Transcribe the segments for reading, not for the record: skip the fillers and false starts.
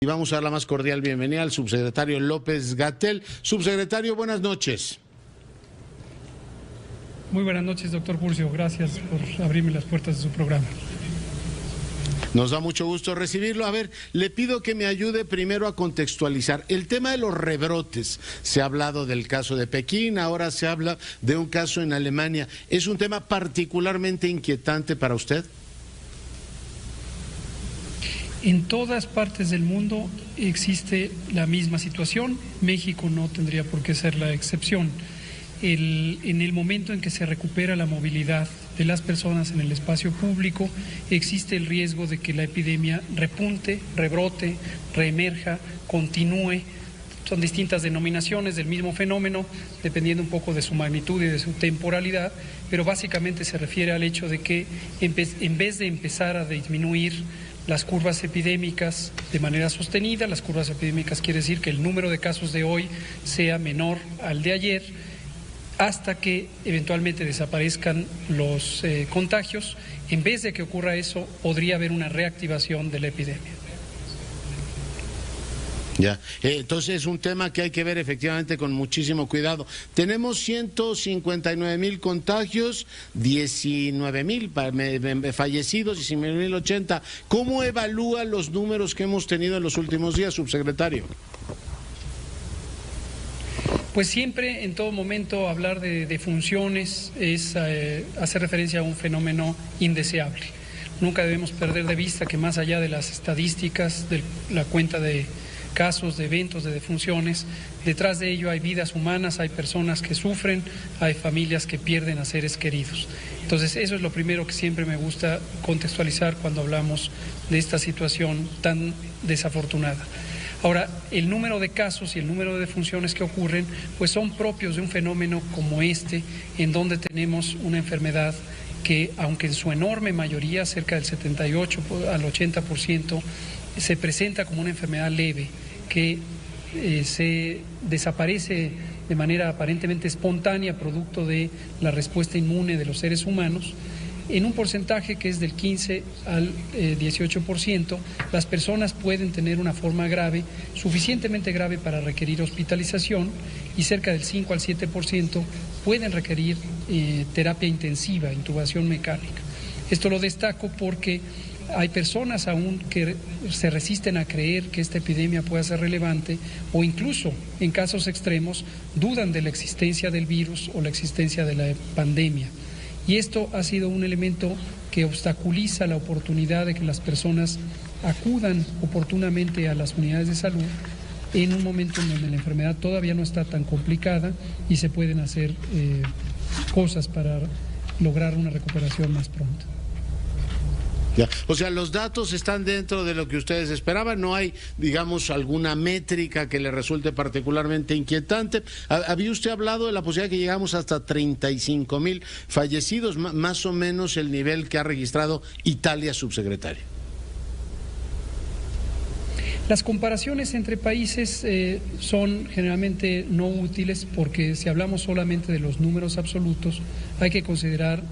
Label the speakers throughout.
Speaker 1: y vamos a dar la más cordial bienvenida al subsecretario López-Gatell. Subsecretario, buenas noches.
Speaker 2: Muy buenas noches, doctor Curcio. Gracias por abrirme las puertas de su programa.
Speaker 1: Nos da mucho gusto recibirlo. A ver, le pido que me ayude primero a contextualizar. El tema de los rebrotes. Se ha hablado del caso de Pekín, ahora se habla de un caso en Alemania. ¿Es un tema particularmente inquietante para usted?
Speaker 2: En todas partes del mundo existe la misma situación. México no tendría por qué ser la excepción. En el momento en que se recupera la movilidad de las personas en el espacio público, existe el riesgo de que la epidemia repunte, rebrote, reemerja, continúe. Son distintas denominaciones del mismo fenómeno, dependiendo un poco de su magnitud y de su temporalidad, pero básicamente se refiere al hecho de que en vez de empezar a disminuir las curvas epidémicas de manera sostenida, las curvas epidémicas quiere decir que el número de casos de hoy sea menor al de ayer, hasta que eventualmente desaparezcan los contagios. En vez de que ocurra eso, podría haber una reactivación de la epidemia.
Speaker 1: Ya, entonces es un tema que hay que ver efectivamente con muchísimo cuidado. Tenemos 159,000 contagios, 19,000 fallecidos y 5,080. ¿Cómo evalúa los números que hemos tenido en los últimos días, subsecretario?
Speaker 2: Pues siempre, en todo momento, hablar de defunciones es hacer referencia a un fenómeno indeseable. Nunca debemos perder de vista que más allá de las estadísticas, de la cuenta de casos, de eventos, de defunciones, detrás de ello hay vidas humanas, hay personas que sufren, hay familias que pierden a seres queridos. Entonces, eso es lo primero que siempre me gusta contextualizar cuando hablamos de esta situación tan desafortunada. Ahora, el número de casos y el número de defunciones que ocurren, pues son propios de un fenómeno como este, en donde tenemos una enfermedad que, aunque en su enorme mayoría, cerca del 78 al 80%, se presenta como una enfermedad leve, que se desaparece de manera aparentemente espontánea, producto de la respuesta inmune de los seres humanos. En un porcentaje que es del 15 al 18%, las personas pueden tener una forma grave, suficientemente grave para requerir hospitalización, y cerca del 5 al 7% pueden requerir terapia intensiva, intubación mecánica. Esto lo destaco porque hay personas aún que se resisten a creer que esta epidemia pueda ser relevante, o incluso, en casos extremos, dudan de la existencia del virus o la existencia de la pandemia. Y esto ha sido un elemento que obstaculiza la oportunidad de que las personas acudan oportunamente a las unidades de salud en un momento en donde la enfermedad todavía no está tan complicada y se pueden hacer cosas para lograr una recuperación más pronta.
Speaker 1: Ya. O sea, los datos están dentro de lo que ustedes esperaban, no hay, digamos, alguna métrica que le resulte particularmente inquietante. Había usted hablado de la posibilidad de que llegamos hasta 35,000 fallecidos, más o menos el nivel que ha registrado Italia, subsecretario.
Speaker 2: Las comparaciones entre países son generalmente no útiles, porque si hablamos solamente de los números absolutos, hay que considerar,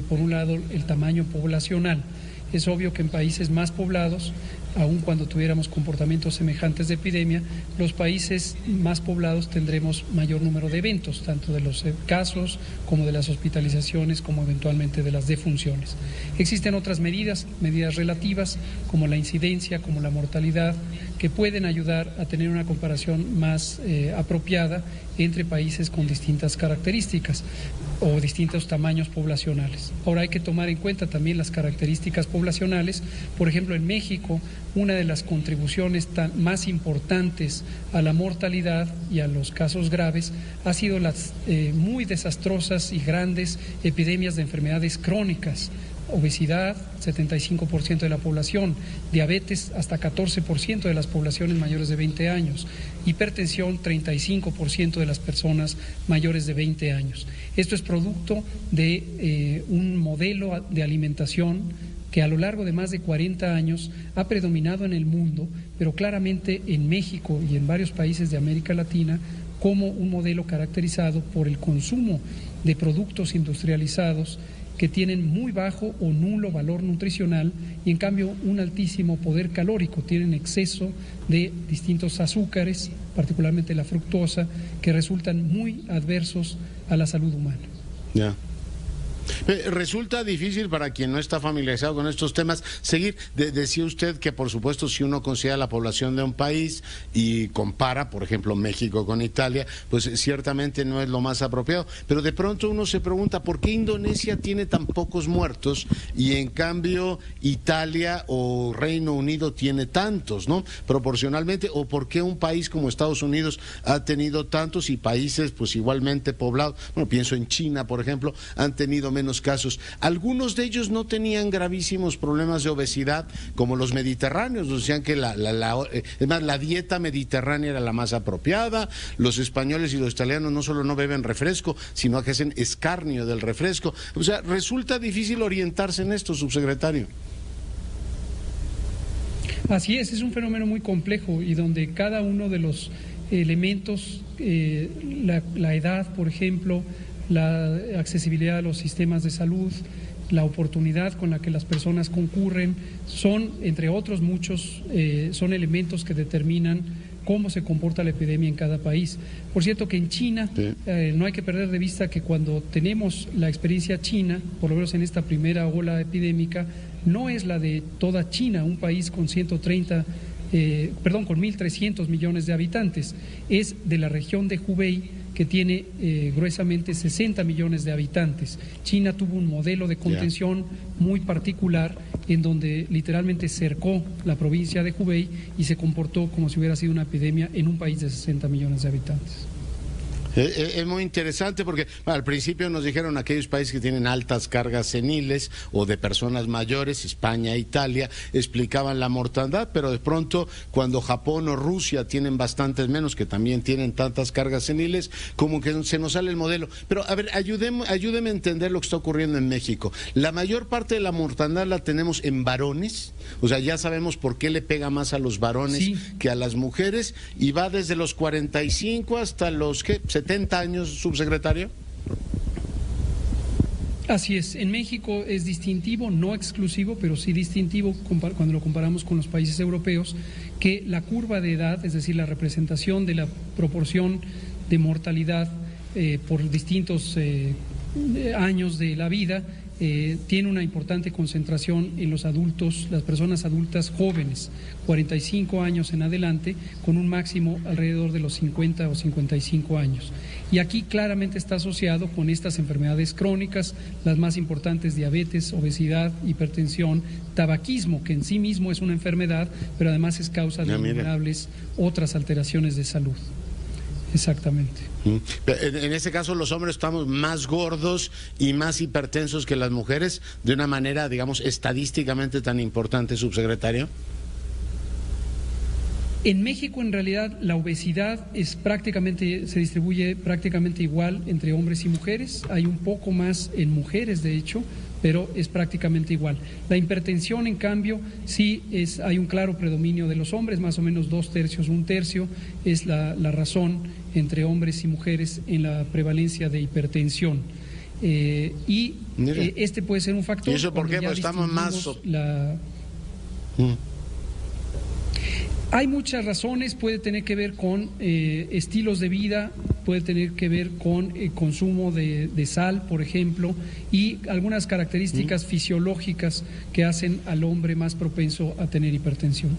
Speaker 2: por un lado, el tamaño poblacional. Es obvio que en países más poblados, aun cuando tuviéramos comportamientos semejantes de epidemia, los países más poblados tendremos mayor número de eventos, tanto de los casos como de las hospitalizaciones, como eventualmente de las defunciones. Existen otras medidas relativas, como la incidencia, como la mortalidad, que pueden ayudar a tener una comparación más apropiada entre países con distintas características o distintos tamaños poblacionales. Ahora hay que tomar en cuenta también las características poblacionales. Por ejemplo, en México, una de las contribuciones más importantes a la mortalidad y a los casos graves ha sido las muy desastrosas y grandes epidemias de enfermedades crónicas. Obesidad, 75% de la población, diabetes, hasta 14% de las poblaciones mayores de 20 años, hipertensión, 35% de las personas mayores de 20 años. Esto es producto de un modelo de alimentación que a lo largo de más de 40 años ha predominado en el mundo, pero claramente en México y en varios países de América Latina, como un modelo caracterizado por el consumo de productos industrializados que tienen muy bajo o nulo valor nutricional y en cambio un altísimo poder calórico, tienen exceso de distintos azúcares, particularmente la fructosa, que resultan muy adversos a la salud humana.
Speaker 1: Ya. Resulta difícil para quien no está familiarizado con estos temas seguir. Decía usted que, por supuesto, si uno considera la población de un país y compara, por ejemplo, México con Italia, pues ciertamente no es lo más apropiado. Pero de pronto uno se pregunta por qué Indonesia tiene tan pocos muertos y en cambio Italia o Reino Unido tiene tantos, ¿no? Proporcionalmente, o por qué un país como Estados Unidos ha tenido tantos y países pues igualmente poblados, bueno, pienso en China, por ejemplo, han tenido menos casos. Algunos de ellos no tenían gravísimos problemas de obesidad como los mediterráneos, decían que la dieta mediterránea era la más apropiada. Los españoles y los italianos no solo no beben refresco, sino que hacen escarnio del refresco. O sea, resulta difícil orientarse en esto, subsecretario.
Speaker 2: Así es un fenómeno muy complejo y donde cada uno de los elementos, la edad, por ejemplo, la accesibilidad a los sistemas de salud, la oportunidad con la que las personas concurren, son, entre otros muchos, son elementos que determinan cómo se comporta la epidemia en cada país. Por cierto que en China, sí, no hay que perder de vista que cuando tenemos la experiencia china, por lo menos en esta primera ola epidémica, no es la de toda China, un país con 1.300 millones de habitantes, es de la región de Hubei, que tiene gruesamente 60 millones de habitantes. China tuvo un modelo de contención muy particular en donde literalmente cercó la provincia de Hubei y se comportó como si hubiera sido una epidemia en un país de 60 millones de habitantes.
Speaker 1: Es muy interesante porque al principio nos dijeron aquellos países que tienen altas cargas seniles o de personas mayores, España, Italia, explicaban la mortandad, pero de pronto cuando Japón o Rusia tienen bastantes menos, que también tienen tantas cargas seniles, como que se nos sale el modelo. Pero a ver, ayúdeme a entender lo que está ocurriendo en México. La mayor parte de la mortandad la tenemos en varones, o sea, ya sabemos por qué le pega más a los varones, sí, que a las mujeres, y va desde los 45 hasta los, ¿qué?, 70 años, subsecretario.
Speaker 2: Así es, en México es distintivo, no exclusivo, pero sí distintivo cuando lo comparamos con los países europeos, que la curva de edad, es decir, la representación de la proporción de mortalidad por distintos años de la vida, tiene una importante concentración en los adultos, las personas adultas jóvenes, 45 años en adelante, con un máximo alrededor de los 50 o 55 años. Y aquí claramente está asociado con estas enfermedades crónicas, las más importantes: diabetes, obesidad, hipertensión, tabaquismo, que en sí mismo es una enfermedad, pero además es causa de innumerables otras alteraciones de salud. Exactamente.
Speaker 1: En este caso los hombres estamos más gordos y más hipertensos que las mujeres, de una manera, digamos, estadísticamente tan importante, subsecretario.
Speaker 2: En México, en realidad, la obesidad se distribuye prácticamente igual entre hombres y mujeres. Hay un poco más en mujeres, de hecho, pero es prácticamente igual. La hipertensión, en cambio, sí hay un claro predominio de los hombres, más o menos 2/3, 1/3 es la razón entre hombres y mujeres en la prevalencia de hipertensión. Este puede ser un factor.
Speaker 1: ¿Y eso por qué? Pues estamos más...
Speaker 2: Hay muchas razones, puede tener que ver con estilos de vida, puede tener que ver con consumo de sal, por ejemplo, y algunas características fisiológicas que hacen al hombre más propenso a tener hipertensión.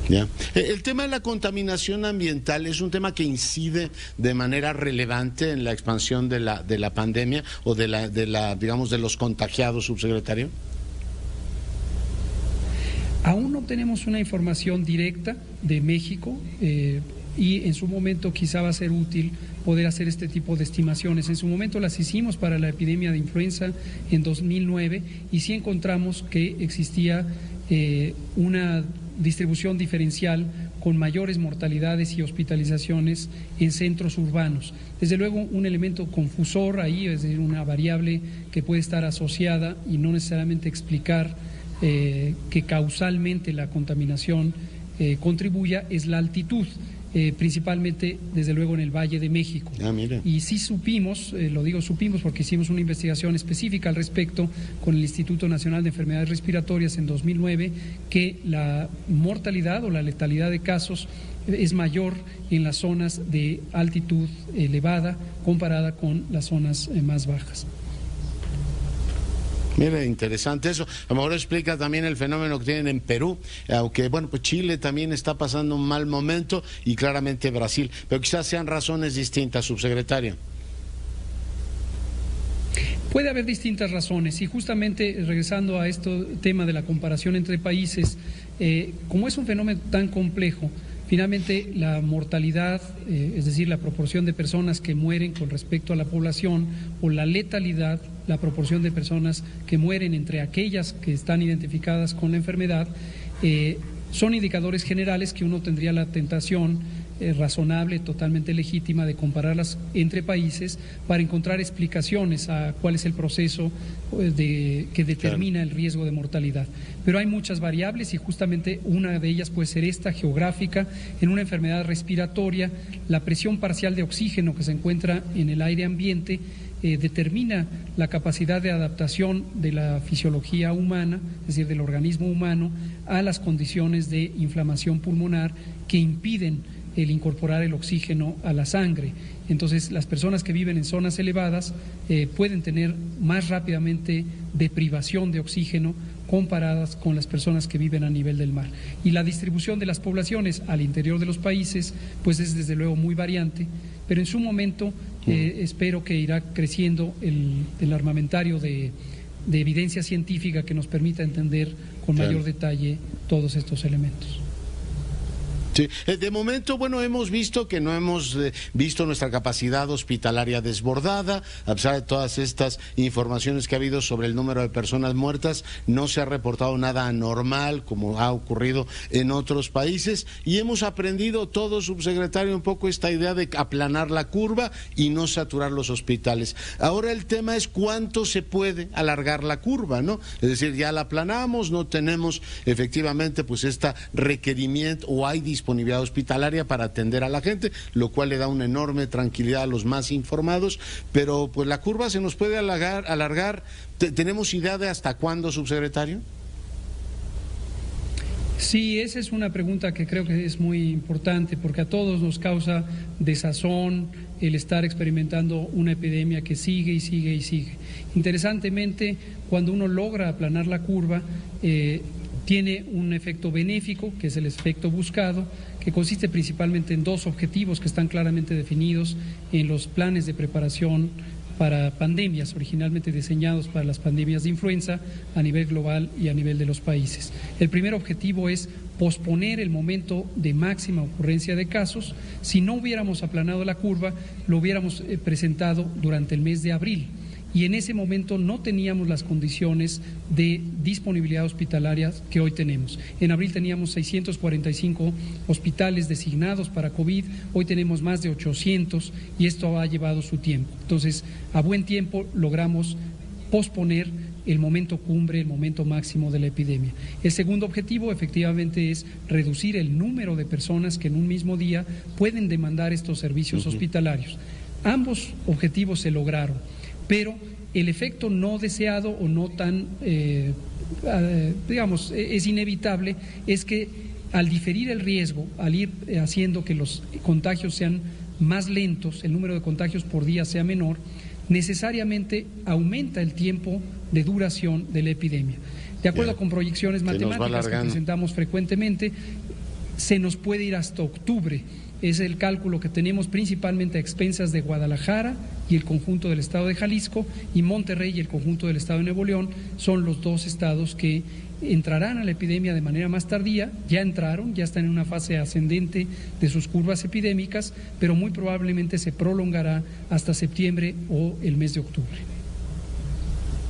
Speaker 1: Ya. El tema de la contaminación ambiental es un tema que incide de manera relevante en la expansión de la pandemia o digamos, de los contagiados, subsecretario.
Speaker 2: Aún no tenemos una información directa de México y en su momento quizá va a ser útil poder hacer este tipo de estimaciones. En su momento las hicimos para la epidemia de influenza en 2009 y sí encontramos que existía una distribución diferencial con mayores mortalidades y hospitalizaciones en centros urbanos. Desde luego un elemento confusor ahí, es decir, una variable que puede estar asociada y no necesariamente explicar que causalmente la contaminación contribuya, es la altitud. principalmente, desde luego, en el Valle de México. Y sí supimos, lo digo supimos porque hicimos una investigación específica al respecto con el Instituto Nacional de Enfermedades Respiratorias en 2009, que la mortalidad o la letalidad de casos es mayor en las zonas de altitud elevada comparada con las zonas más bajas.
Speaker 1: Mire, interesante eso. A lo mejor explica también el fenómeno que tienen en Perú, aunque bueno, pues Chile también está pasando un mal momento y claramente Brasil, pero quizás sean razones distintas, subsecretario.
Speaker 2: Puede haber distintas razones y justamente regresando a este tema de la comparación entre países, como es un fenómeno tan complejo, finalmente la mortalidad, es decir, la proporción de personas que mueren con respecto a la población, o la letalidad, la proporción de personas que mueren entre aquellas que están identificadas con la enfermedad, son indicadores generales que uno tendría la tentación razonable, totalmente legítima, de compararlas entre países para encontrar explicaciones a cuál es el proceso que determina el riesgo de mortalidad. Pero hay muchas variables y justamente una de ellas puede ser esta, geográfica. En una enfermedad respiratoria, la presión parcial de oxígeno que se encuentra en el aire ambiente determina la capacidad de adaptación de la fisiología humana, es decir, del organismo humano, a las condiciones de inflamación pulmonar que impiden el incorporar el oxígeno a la sangre. Entonces, las personas que viven en zonas elevadas pueden tener más rápidamente deprivación de oxígeno comparadas con las personas que viven a nivel del mar. Y la distribución de las poblaciones al interior de los países, pues es desde luego muy variante, pero en su momento espero que irá creciendo el armamentario de evidencia científica que nos permita entender con mayor detalle todos estos elementos.
Speaker 1: Sí. De momento, bueno, hemos visto que no hemos visto nuestra capacidad hospitalaria desbordada, a pesar de todas estas informaciones que ha habido sobre el número de personas muertas, no se ha reportado nada anormal como ha ocurrido en otros países, y hemos aprendido todo, subsecretario, un poco esta idea de aplanar la curva y no saturar los hospitales. Ahora el tema es cuánto se puede alargar la curva, ¿no? Es decir, ya la aplanamos, no tenemos efectivamente pues este requerimiento o hay disponibilidad hospitalaria para atender a la gente, lo cual le da una enorme tranquilidad a los más informados, pero pues la curva se nos puede alargar. ¿Tenemos idea de hasta cuándo, subsecretario?
Speaker 2: Sí, esa es una pregunta que creo que es muy importante porque a todos nos causa desazón el estar experimentando una epidemia que sigue y sigue y sigue. Interesantemente, cuando uno logra aplanar la curva, tiene un efecto benéfico, que es el efecto buscado, que consiste principalmente en dos objetivos que están claramente definidos en los planes de preparación para pandemias, originalmente diseñados para las pandemias de influenza a nivel global y a nivel de los países. El primer objetivo es posponer el momento de máxima ocurrencia de casos. Si no hubiéramos aplanado la curva, lo hubiéramos presentado durante el mes de abril. Y en ese momento no teníamos las condiciones de disponibilidad hospitalaria que hoy tenemos. En abril teníamos 645 hospitales designados para COVID, hoy tenemos más de 800 y esto ha llevado su tiempo. Entonces, a buen tiempo logramos posponer el momento cumbre, el momento máximo de la epidemia. El segundo objetivo efectivamente es reducir el número de personas que en un mismo día pueden demandar estos servicios hospitalarios. Ambos objetivos se lograron, pero el efecto no deseado o no tan, digamos, es inevitable, es que al diferir el riesgo, al ir haciendo que los contagios sean más lentos, el número de contagios por día sea menor, necesariamente aumenta el tiempo de duración de la epidemia. De acuerdo con proyecciones matemáticas que presentamos frecuentemente, se nos puede ir hasta octubre. Es el cálculo que tenemos principalmente a expensas de Guadalajara y el conjunto del estado de Jalisco, y Monterrey y el conjunto del estado de Nuevo León son los dos estados que entrarán a la epidemia de manera más tardía. Ya entraron, ya están en una fase ascendente de sus curvas epidémicas, pero muy probablemente se prolongará hasta septiembre o el mes de octubre.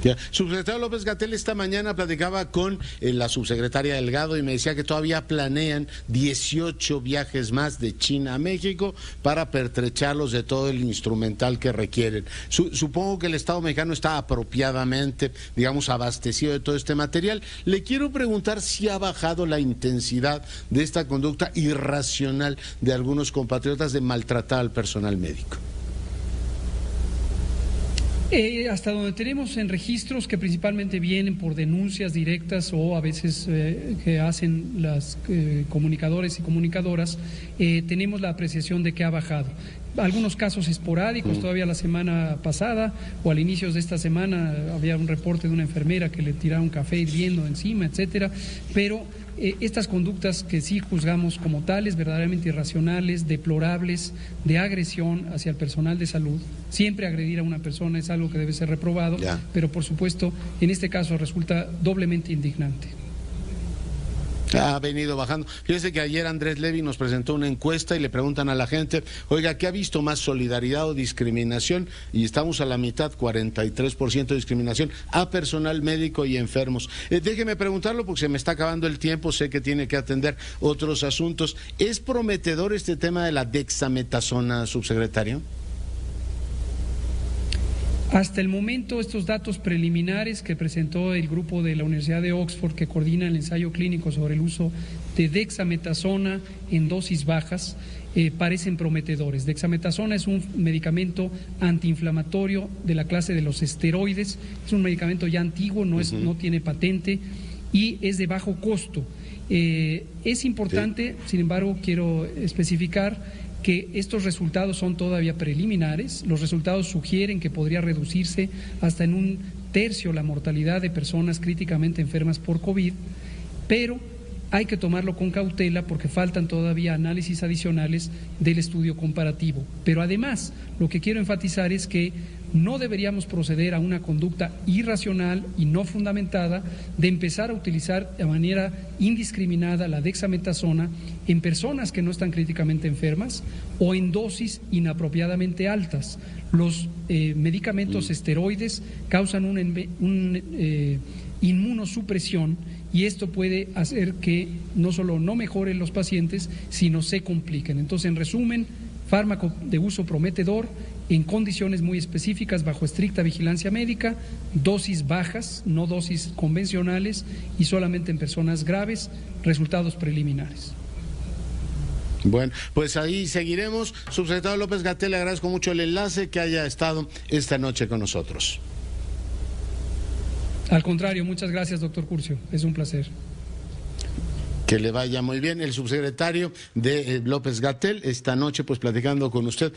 Speaker 1: Ya. Subsecretario López-Gatell, esta mañana platicaba con la subsecretaria Delgado y me decía que todavía planean 18 viajes más de China a México para pertrecharlos de todo el instrumental que requieren. Supongo que el Estado mexicano está apropiadamente, digamos, abastecido de todo este material. Le quiero preguntar si ha bajado la intensidad de esta conducta irracional de algunos compatriotas de maltratar al personal médico.
Speaker 2: Hasta donde tenemos en registros que principalmente vienen por denuncias directas o a veces que hacen las comunicadores y comunicadoras, tenemos la apreciación de que ha bajado. Algunos casos esporádicos, todavía la semana pasada o al inicio de esta semana había un reporte de una enfermera que le tiraron café hirviendo encima, etcétera, pero estas conductas que sí juzgamos como tales, verdaderamente irracionales, deplorables, de agresión hacia el personal de salud, siempre agredir a una persona es algo que debe ser reprobado, pero por supuesto en este caso resulta doblemente indignante.
Speaker 1: Ha venido bajando. Fíjese que ayer Andrés Levy nos presentó una encuesta y le preguntan a la gente, oiga, ¿qué ha visto más, solidaridad o discriminación? Y estamos a la mitad, 43% de discriminación a personal médico y enfermos. Déjeme preguntarlo porque se me está acabando el tiempo, sé que tiene que atender otros asuntos. ¿Es prometedor este tema de la dexametasona, subsecretario?
Speaker 2: Hasta el momento, estos datos preliminares que presentó el grupo de la Universidad de Oxford que coordina el ensayo clínico sobre el uso de dexametasona en dosis bajas parecen prometedores. Dexametasona es un medicamento antiinflamatorio de la clase de los esteroides, es un medicamento ya antiguo, no tiene patente y es de bajo costo. Es importante, sin embargo, quiero especificar que estos resultados son todavía preliminares. Los resultados sugieren que podría reducirse hasta en 1/3 la mortalidad de personas críticamente enfermas por COVID, pero hay que tomarlo con cautela porque faltan todavía análisis adicionales del estudio comparativo. Pero además, lo que quiero enfatizar es que no deberíamos proceder a una conducta irracional y no fundamentada de empezar a utilizar de manera indiscriminada la dexametasona en personas que no están críticamente enfermas o en dosis inapropiadamente altas. Los medicamentos esteroides causan una inmunosupresión y esto puede hacer que no solo no mejoren los pacientes, sino se compliquen. Entonces, en resumen, fármaco de uso prometedor en condiciones muy específicas, bajo estricta vigilancia médica, dosis bajas, no dosis convencionales y solamente en personas graves, resultados preliminares.
Speaker 1: Bueno, pues ahí seguiremos. Subsecretario López-Gatell, le agradezco mucho el enlace, que haya estado esta noche con nosotros.
Speaker 2: Al contrario, muchas gracias, doctor Curcio, es un placer.
Speaker 1: Que le vaya muy bien. El subsecretario de López-Gatell esta noche pues platicando con usted.